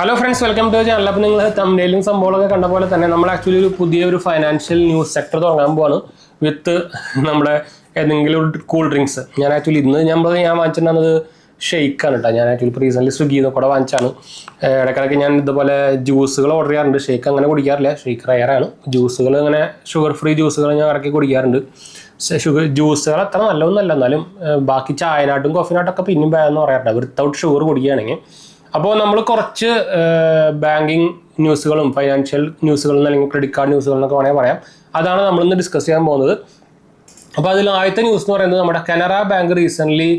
Hello friends, welcome to channel. അപ്പോൾ നിങ്ങൾ തമ്മിലും സംഭവങ്ങളൊക്കെ കണ്ട പോലെ തന്നെ നമ്മൾ ആക്ച്വലി ഒരു പുതിയൊരു ഫൈനാൻഷ്യൽ ന്യൂസ് സെക്ടർ തുടങ്ങാൻ പോവാണ് വിത്ത് നമ്മുടെ ഏതെങ്കിലും ഒരു കൂൾ ഡ്രിങ്ക്സ്. ഞാൻ ആക്ച്വലി ഇന്ന് ഞാൻ വാങ്ങിച്ചിട്ടുണ്ടാകുന്നത് ഷെയ്ക്കാണ് കേട്ടോ. ഞാൻ ആക്ച്വലി ഇപ്പോൾ റീസെൻ്റ്ലി സ്വിഗ്ഗിയിൽ നിന്ന് കൂടെ വാങ്ങിച്ചാണ്. ഇടയ്ക്കിടയ്ക്ക് ഞാൻ ഇതുപോലെ ജ്യൂസുകൾ ഓർഡർ ചെയ്യാറുണ്ട്. ഷെയ്ക്ക് അങ്ങനെ കുടിക്കാറില്ല, ഷെയ്ക്ക് റയറാണ്. ജ്യൂസുകൾ അങ്ങനെ ഷുഗർ ഫ്രീ ജ്യൂസുകൾ ഞാൻ ഇടയ്ക്ക് കുടിക്കാറുണ്ട്. ജ്യൂസുകൾ അത്ര നല്ലതൊന്നുമല്ല, എന്നാലും ബാക്കി ചായനാട്ടും കോഫിനാട്ടൊക്കെ പിന്നെയും ഭേദമെന്ന് പറയാറുണ്ട് വിത്തൗട്ട് ഷുഗർ കുടിക്കുകയാണെങ്കിൽ. അപ്പോൾ നമ്മൾ കുറച്ച് ബാങ്കിങ് ന്യൂസുകളും ഫൈനാൻഷ്യൽ ന്യൂസുകളും അല്ലെങ്കിൽ ക്രെഡിറ്റ് കാർഡ് ന്യൂസുകൾ എന്നൊക്കെ വേണമെങ്കിൽ പറയാം. അതാണ് നമ്മളിന്ന് ഡിസ്കസ് ചെയ്യാൻ പോകുന്നത്. അപ്പോൾ അതിൽ ആദ്യത്തെ ന്യൂസ് എന്ന് പറയുന്നത് നമ്മുടെ കനറ ബാങ്ക് റീസെൻ്റ്ലി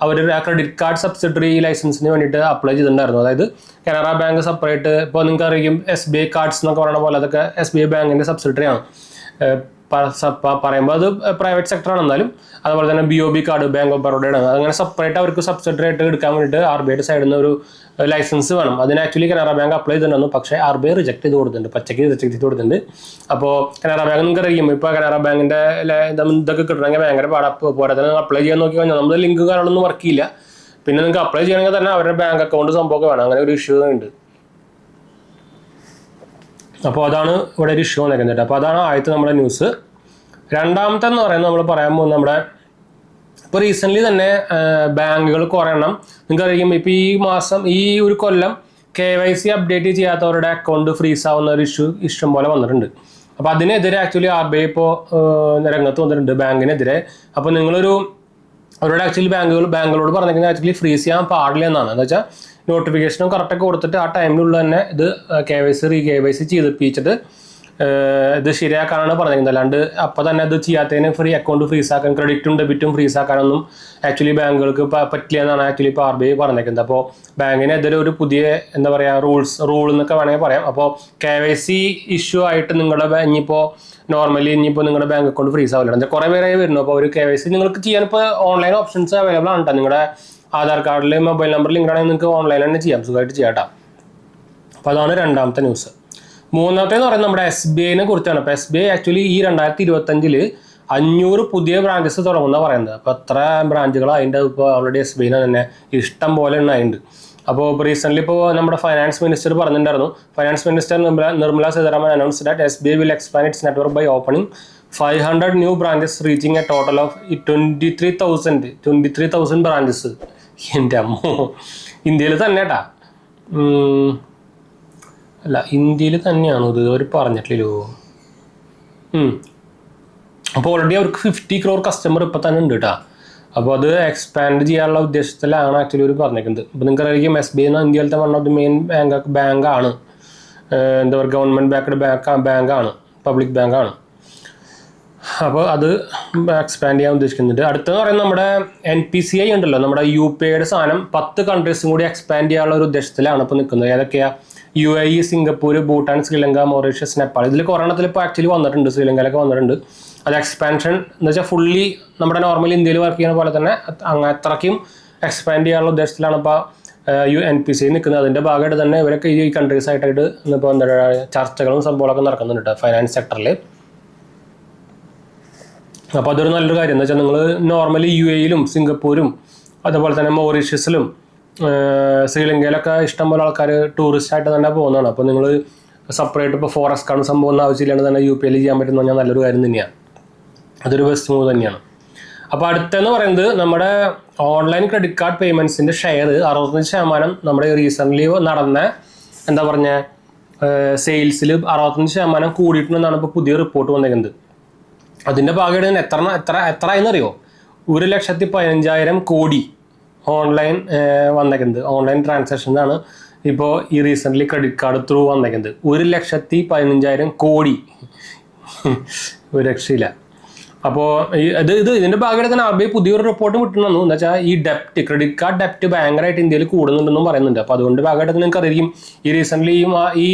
അവർ ക്രെഡിറ്റ് കാർഡ് സബ്സിഡറി ലൈസൻസിന് വേണ്ടിയിട്ട് അപ്ലൈ ചെയ്തിട്ടുണ്ടായിരുന്നു. അതായത് കനറ ബാങ്ക് സെപ്പറേറ്റ്, ഇപ്പോൾ നിങ്ങൾക്ക് അറിയും SBI കാർഡ്സ് എന്നൊക്കെ പറയുന്ന പോലെ അതൊക്കെ SBI ബാങ്കിൻ്റെ സബ്സിഡറിയാണ്. പറയുമ്പോൾ അത് പ്രൈവറ്റ് സെക്ടറാണ്, എന്നാലും അതുപോലെ തന്നെ BOB കാർഡ് ബാങ്ക് ഓഫ് ബറോഡയാണ്. അങ്ങനെ സെപ്പറേറ്റ് അവർക്ക് സബ്സിഡറി ആയിട്ട് എടുക്കാൻ വേണ്ടിയിട്ട് RBI സൈഡിൽ നിന്ന് ഒരു ലൈസൻസ് വേണം. അതിന് ആക്ച്വലി കനറ ബാങ്ക് അപ്ലൈ ചെയ്തിട്ടുണ്ടായിരുന്നു, പക്ഷേ RBI റിജക്ട് ചെയ്ത് കൊടുത്തിട്ടുണ്ട്, പച്ചയ്ക്ക് റിജക്ട് ചെയ്ത് കൊടുത്തിട്ടുണ്ട്. അപ്പോൾ കനറ ബാങ്ക് നിങ്ങൾക്ക് അറിയും, ഇപ്പോൾ കനറ ബാങ്കിൻ്റെ ഇതൊക്കെ കിട്ടണമെങ്കിൽ ഭയങ്കര പാടാണ്. പോരാ തന്നെ അപ്ലൈ ചെയ്യാൻ നോക്കി കഴിഞ്ഞാൽ നമ്മുടെ ലിങ്ക് കാര്യങ്ങളൊന്നും വർക്ക് ചെയ്യില്ല. പിന്നെ നിങ്ങൾക്ക് അപ്ലൈ ചെയ്യണമെങ്കിൽ തന്നെ അവരുടെ ബാങ്ക് അക്കൗണ്ട് സംഭവമൊക്കെ വേണം. അങ്ങനെ ഒരു ഇഷ്യൂ ഉണ്ട്. അപ്പോൾ അതാണ് ഇവിടെ ഒരു ഇഷ്യൂ വന്നിരിക്കുന്നത്. അപ്പോൾ അതാണ് ആദ്യത്തെ നമ്മുടെ ന്യൂസ്. രണ്ടാമത്തെ എന്ന് പറയുന്നത് നമ്മൾ പറയാൻ പോകുന്നത് നമ്മുടെ ഇപ്പോൾ റീസെൻ്റ്ലി തന്നെ ബാങ്കുകൾ കുറേ എണ്ണം നിങ്ങൾക്കറിയാം, ഇപ്പോൾ ഈ മാസം ഈ ഒരു കൊല്ലം KYC അപ്ഡേറ്റ് ചെയ്യാത്തവരുടെ അക്കൗണ്ട് ഫ്രീസ് ആവുന്ന ഒരു ഇഷ്ടം പോലെ വന്നിട്ടുണ്ട്. അപ്പോൾ അതിനെതിരെ ആക്ച്വലി RBI ഇപ്പോൾ രംഗത്ത് വന്നിട്ടുണ്ട് ബാങ്കിനെതിരെ. അപ്പോൾ അവരോട് ആക്ച്വലി ബാങ്കുകളോട് പറഞ്ഞിരിക്കുന്നത് ആക്ച്വലി ഫ്രീസ് ചെയ്യാൻ പാടില്ല എന്നാണ്. എന്താ വെച്ചാൽ നോട്ടിഫിക്കേഷനും കറക്റ്റൊക്കെ കൊടുത്തിട്ട് ആ ടൈമിലുള്ള തന്നെ ഇത് KYC ചെയ്തിപ്പിച്ചിട്ട് ഇത് ശരിയാക്കാനാണ് പറഞ്ഞിരിക്കുന്നത്. അല്ലാണ്ട് അപ്പോൾ തന്നെ അത് ചെയ്യാത്തതിന് അക്കൗണ്ട് ഫ്രീസ് ആക്കാൻ, ക്രെഡിറ്റും ഡെബിറ്റും ഫ്രീസ് ആക്കാനൊന്നും ആക്ച്വലി ബാങ്കുകൾക്ക് പറ്റില്ല എന്നാണ് ആക്ച്വലി ഇപ്പോൾ RBI പറഞ്ഞിരിക്കുന്നത്. അപ്പോൾ ബാങ്കിനെതിരെ ഒരു പുതിയ എന്താ പറയുക റൂൾ എന്നൊക്കെ വേണമെങ്കിൽ പറയാം. അപ്പോൾ KYC ഇഷ്യൂ ആയിട്ട് നിങ്ങളുടെ ഇനിയിപ്പോൾ നിങ്ങളുടെ ബാങ്ക് അക്കൗണ്ട് ഫ്രീസ് ആവില്ല. എന്താ കുറേ പേരായി വരുന്നു. അപ്പോൾ ഒരു KYC നിങ്ങൾക്ക് ചെയ്യാൻ ഇപ്പോൾ ഓൺലൈൻ ഓപ്ഷൻസ് അവൈലബിൾ ആണ് കേട്ടോ. നിങ്ങളുടെ ആധാർ കാർഡിൽ മൊബൈൽ നമ്പർ ലിങ്ക് ആണെങ്കിൽ നിങ്ങൾക്ക് ഓൺലൈൻ തന്നെ ചെയ്യാം, സുഖമായിട്ട് ചെയ്യാം കേട്ടോ. അപ്പോൾ അതാണ് രണ്ടാമത്തെ ന്യൂസ്. മൂന്നാമത്തേന്ന് പറയുന്നത് നമ്മുടെ SBIനെ കുറിച്ചാണ്. അപ്പോൾ SBI ആക്ച്വലി ഈ 2025 500 പുതിയ ബ്രാഞ്ചസ് തുടങ്ങുമെന്നാണ് പറയുന്നത്. അപ്പോൾ എത്ര ബ്രാഞ്ചുകളായിട്ട് ഇപ്പോൾ ഓൾറെഡി SBIനെ തന്നെ ഇഷ്ടം പോലെ ഉണ്ടായിട്ടുണ്ട്. അപ്പോൾ റീസെൻ്റ്ലി ഇപ്പോൾ നമ്മുടെ ഫൈനാൻസ് മിനിസ്റ്റർ പറഞ്ഞിട്ടുണ്ടായിരുന്നു. Finance minister Nirmala Sitharaman announce that SBI will expand its network by opening 500 new branches reaching a total of 23,000 branches. എൻ്റെ അമ്മോ, ഇന്ത്യയിൽ തന്നെ കേട്ടാ. അല്ല, ഇന്ത്യയിൽ തന്നെയാണോ ഇത്? അവർ പറഞ്ഞിട്ടില്ലല്ലോ. അപ്പോൾ ഓൾറെഡി അവർക്ക് 50 crore കസ്റ്റമർ ഇപ്പോൾ തന്നെ ഉണ്ട് കേട്ടോ. അപ്പോൾ അത് എക്സ്പാൻഡ് ചെയ്യാനുള്ള ഉദ്ദേശത്തിലാണ് ആക്ച്വലി അവർ പറഞ്ഞിരിക്കുന്നത്. ഇപ്പോൾ നിങ്ങൾക്കറിയാം SBI എന്ന ഇന്ത്യയിലത്തെ വൺ ഓഫ് ദി മെയിൻ ബാങ്കാണ്. എന്താ പറയുക, ഗവൺമെൻറ് ബാക്ക്ഡ് ബാങ്കാണ്, പബ്ലിക് ബാങ്കാണ്. അപ്പോൾ അത് എക്സ്പാൻഡ് ചെയ്യാൻ ഉദ്ദേശിക്കുന്നുണ്ട്. അടുത്തെന്ന് പറയുന്നത് നമ്മുടെ NPCI ഉണ്ടല്ലോ, നമ്മുടെ UPIയുടെ സാധനം 10 കൺട്രീസും കൂടി എക്സ്പാൻഡ് ചെയ്യാനുള്ള ഒരു ഉദ്ദേശത്തിലാണ് ഇപ്പോൾ നിൽക്കുന്നത്. ഏതൊക്കെയാണ്? UAE, Singapore, Bhutan, Sri Lanka, Mauritius, Nepal. ഇതിൽ കൊറോണത്തിൽ ഇപ്പോൾ ആക്ച്വലി വന്നിട്ടുണ്ട്, ശ്രീലങ്കയിലൊക്കെ വന്നിട്ടുണ്ട്. അത് എക്സ്പാൻഷൻ എന്ന് വെച്ചാൽ ഫുള്ളി നമ്മുടെ നോർമൽ ഇന്ത്യയിൽ വർക്ക് ചെയ്യുന്ന പോലെ തന്നെ അത്രയ്ക്കും എക്സ്പാൻഡ് ചെയ്യാനുള്ള ഉദ്ദേശത്തിലാണ് ഇപ്പോൾ NPCI നിൽക്കുന്നത്. അതിൻ്റെ ഭാഗമായിട്ട് തന്നെ ഇവരൊക്കെ ഈ കൺട്രീസ് ആയിട്ടായിട്ട് ഇപ്പോൾ എന്താ ചർച്ചകളും സംഭവങ്ങളൊക്കെ നടക്കുന്നുണ്ട് ഫൈനാൻസ് സെക്ടറിൽ. അപ്പോൾ അതൊരു നല്ലൊരു കാര്യം. എന്ന് വെച്ചാൽ നിങ്ങൾ നോർമലി UAEയിലും സിംഗപ്പൂരും അതുപോലെ തന്നെ മൗറീഷ്യസിലും ശ്രീലങ്കയിലൊക്കെ ഇഷ്ടംപോലെ ആൾക്കാർ ടൂറിസ്റ്റായിട്ട് തന്നെ പോകുന്നതാണ്. അപ്പോൾ നിങ്ങൾ സെപ്പറേറ്റ് ഇപ്പോൾ ഫോറസ്റ്റ് കാണുന്ന സംഭവം ഒന്നും ആവശ്യമില്ലാണ്ട് തന്നെ UPIയിൽ ചെയ്യാൻ പറ്റുന്ന പറഞ്ഞാൽ നല്ലൊരു കാര്യം തന്നെയാണ്. അതൊരു ബെസ്റ്റ് മൂവ് തന്നെയാണ്. അപ്പോൾ അടുത്തെന്ന് പറയുന്നത് നമ്മുടെ ഓൺലൈൻ ക്രെഡിറ്റ് കാർഡ് പേയ്മെൻറ്റ്സിൻ്റെ ഷെയർ 65% നമ്മുടെ റീസെൻ്റ്ലി നടന്ന എന്താ പറഞ്ഞ സെയിൽസിൽ 65% കൂടിയിട്ടുണ്ടെന്നാണ് ഇപ്പോൾ പുതിയ റിപ്പോർട്ട് വന്നിരിക്കുന്നത്. അതിൻ്റെ ഭാഗമായിട്ട് എത്ര ആയെന്നറിയോ? 1,15,000 കോടി ഓൺലൈൻ വന്നേക്കുന്നത്. ഓൺലൈൻ ട്രാൻസാക്ഷനാണ് ഇപ്പോൾ ഈ റീസെൻ്റ്ലി ക്രെഡിറ്റ് കാർഡ് ത്രൂ വന്നേക്കുന്നത്. 1,15,000 കോടി, ഒരു രക്ഷയില്ല. അപ്പോൾ ഇതിൻ്റെ ഭാഗമായിട്ട് തന്നെ RBI പുതിയൊരു റിപ്പോർട്ട് വിട്ടുന്നു. എന്ന് വെച്ചാൽ ഈ ക്രെഡിറ്റ് കാർഡ് ഡെപ്റ്റ് ഭയങ്കരമായിട്ട് ഇന്ത്യയിൽ കൂടുന്നുണ്ടെന്നും പറയുന്നുണ്ട്. അപ്പോൾ അതുകൊണ്ട് ഭാഗമായിട്ട് നിങ്ങൾക്ക് അറിയാം, ഈ റീസെൻ്റ്ലി ഈ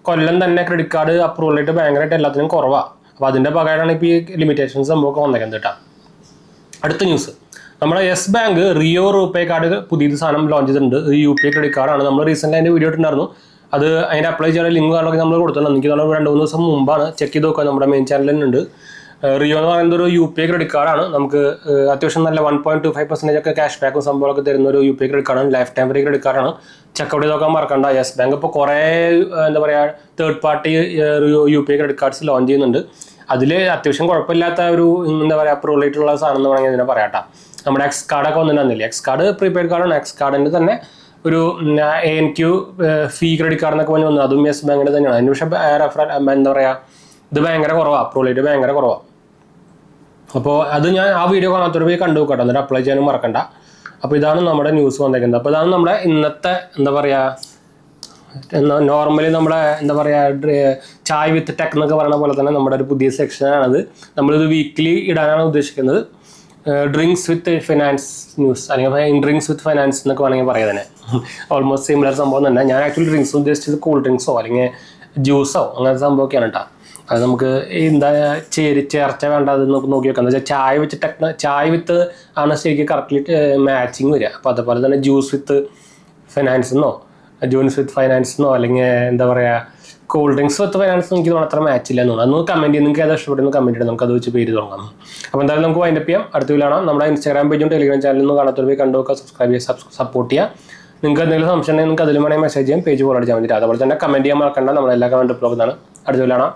കൊല്ലം തന്നെ ക്രെഡിറ്റ് കാർഡ് അപ്രൂവൽ റേറ്റ് ഭയങ്കരമായിട്ട് എല്ലാത്തിനും കുറവാണ്. അപ്പോൾ അതിൻ്റെ ഭാഗമായിട്ടാണ് ഇപ്പോൾ ഈ ലിമിറ്റേഷൻസ് സംഭവമൊക്കെ വന്നേക്കുന്നത് കേട്ടോ. അടുത്ത ന്യൂസ്, നമ്മുടെ yes bank Rio RuPay card പുതിയൊരു സാധനം ലോഞ്ച് ചെയ്തിട്ടുണ്ട്. UPI ക്രെഡിറ്റ് കാർഡാണ്. നമ്മൾ റീസെൻ്റ് അതിൻ്റെ വീഡിയോ ഇട്ടുണ്ടായിരുന്നു. അത് അതിൻ്റെ അപ്ലൈ ചെയ്യാൻ ലിങ്ക് കാര്യങ്ങളൊക്കെ നമ്മൾ കൊടുത്തിട്ടുണ്ട്. എനിക്ക് തോന്നുന്നു 2-3 ദിവസം മുമ്പാണ്. ചെക്ക് ചെയ്ത് നോക്കുക, നമ്മുടെ മെയിൻ ചാനലിൽ ഉണ്ട്. റിയോ എന്ന് പറയുന്നത് ഒരു UPI ക്രെഡിറ്റ് കാർഡാണ്. നമുക്ക് അത്യാവശ്യം നല്ല 1.25% ഒക്കെ ക്യാഷ് ബാക്കും സംഭവമൊക്കെ തരുന്ന ഒരു UPI ക്രെഡിറ്റ് കാർഡാണ്. ലൈഫ് ടൈം ഫ്രീ ക്രെഡിറ്റ് കാർഡാണ്. ചെക്കൗട്ട് ചെയ്ത് നോക്കാൻ മറക്കണ്ട. യെസ് ബാങ്ക് ഇപ്പോൾ കുറേ എന്താ പറയുക third party UPI credit cards launch ചെയ്യുന്നുണ്ട്. അതിൽ അത്യാവശ്യം കുഴപ്പമില്ലാത്ത ഒരു എന്താ പറയുക അപ്രൂവൽ ആയിട്ടുള്ള സാധനം എന്ന് വേണമെങ്കിൽ ഇതിനെ പറയാട്ടോ. നമ്മുടെ എക്സ് കാർഡൊക്കെ വന്നിട്ടുണ്ടെന്നില്ലേ, എക്സ് കാർഡ് പ്രീപെയ്ഡ് കാർഡാണ്. എക്സ് കാർഡിൻ്റെ തന്നെ ഒരു ANQ ഫീ ക്രെഡിറ്റ് കാർഡ് എന്നൊക്കെ വന്നു. അതും യെസ് ബാങ്കിൻ്റെ തന്നെയാണ്. അതിന് പക്ഷേ എന്താ പറയുക ഇത് ഭയങ്കര കുറവാണ്, അപ്രൂവൽ റേറ്റ് ഭയങ്കര കുറവാണ്. അപ്പോൾ അത് ഞാൻ ആ വീഡിയോ കാണാത്തൊരു പോയി കണ്ടു നോക്കട്ടെ, എന്നിട്ട് അപ്ലൈ ചെയ്യാനും മറക്കണ്ട. അപ്പോൾ ഇതാണ് നമ്മുടെ ന്യൂസ് വന്നേക്കുന്നത്. അപ്പോൾ ഇതാണ് നമ്മുടെ ഇന്നത്തെ എന്താ പറയുക നോർമലി നമ്മുടെ എന്താ പറയുക ചായ് വിത്ത് ടെക് എന്നൊക്കെ പറയുന്ന പോലെ തന്നെ നമ്മുടെ ഒരു പുതിയ സെക്ഷനാണത്. നമ്മളിത് വീക്കിലി ഇടാനാണ് ഉദ്ദേശിക്കുന്നത്. ഡ്രിങ്ക്സ് വിത്ത് ഫിനാൻസ് ന്യൂസ് അല്ലെങ്കിൽ ഡ്രിങ്ക്സ് വിത്ത് ഫൈനാൻസ് എന്നൊക്കെ വേണമെങ്കിൽ പറയാം തന്നെ. ഓൾമോസ്റ്റ് സിമിലർ സംഭവം തന്നെ. ഞാൻ ആക്ച്വലി ഡ്രിങ്ക്സ് ഉദ്ദേശിച്ചത് കൂൾ ഡ്രിങ്ക്സോ അല്ലെങ്കിൽ ജ്യൂസോ അങ്ങനത്തെ സംഭവമൊക്കെയാണ് കേട്ടോ. അത് നമുക്ക് എന്താ ചേർച്ച വേണ്ട അത് നമുക്ക് നോക്കി വെക്കാം. എന്താ വെച്ചാൽ ചായ വിത്ത് ആണ് ശരിക്കും കറക്റ്റ്ലി മാച്ചിങ് വരിക. അപ്പോൾ അതുപോലെ തന്നെ ജ്യൂസ് വിത്ത് ഫൈനാൻസെന്നോ ജ്യൂസ് വിത്ത് ഫൈനാൻസെന്നോ അല്ലെങ്കിൽ എന്താ പറയുക കൂൾ ഡ്രിങ്ക്സ് വിത്ത് ഫൈനാൻസ് എനിക്ക് അത്ര മാച്ച് ഇല്ല എന്നുള്ളത്. അതൊന്ന് കമൻറ്റ് ചെയ്ത് നിങ്ങൾക്ക് ഏതാ ഇഷ്ടപ്പെടുന്ന കമൻറ്റ് ചെയ്ത് നമുക്ക് അത് വെച്ച് പേര് തുടങ്ങാം. അപ്പോൾ എന്തായാലും നമുക്ക് വൈൻഡപ്പ് ചെയ്യാം. അടുത്ത വീഡിയോ കാണാം. നമ്മുടെ ഇൻസ്റ്റാഗ്രാം പേജും ടെലിഗ്രാം ചാനലിൽ കാണാത്തൊരു പോയി കണ്ടു നോക്കുക, സബ്സ്ക്രൈബ് ചെയ്യുക, സപ്പോർട്ട് ചെയ്യുക. നിങ്ങൾക്ക് എന്തെങ്കിലും സംശയം ഉണ്ടെങ്കിൽ നിങ്ങൾക്ക് അതിൽ വേണമെങ്കിൽ മെസ്സേജ് ചെയ്യാം, പേജ് ഫോളോ അടിച്ചാൽ വേണ്ടിയിട്ട്. അതുപോലെ തന്നെ കമൻറ്റ് ചെയ്യാൻ മറക്കണ്ട. നമ്മളെല്ലാ കമൻറ്റ് ബ്ലോഗാണ്. അടുത്ത വീഡിയോ കാണാം.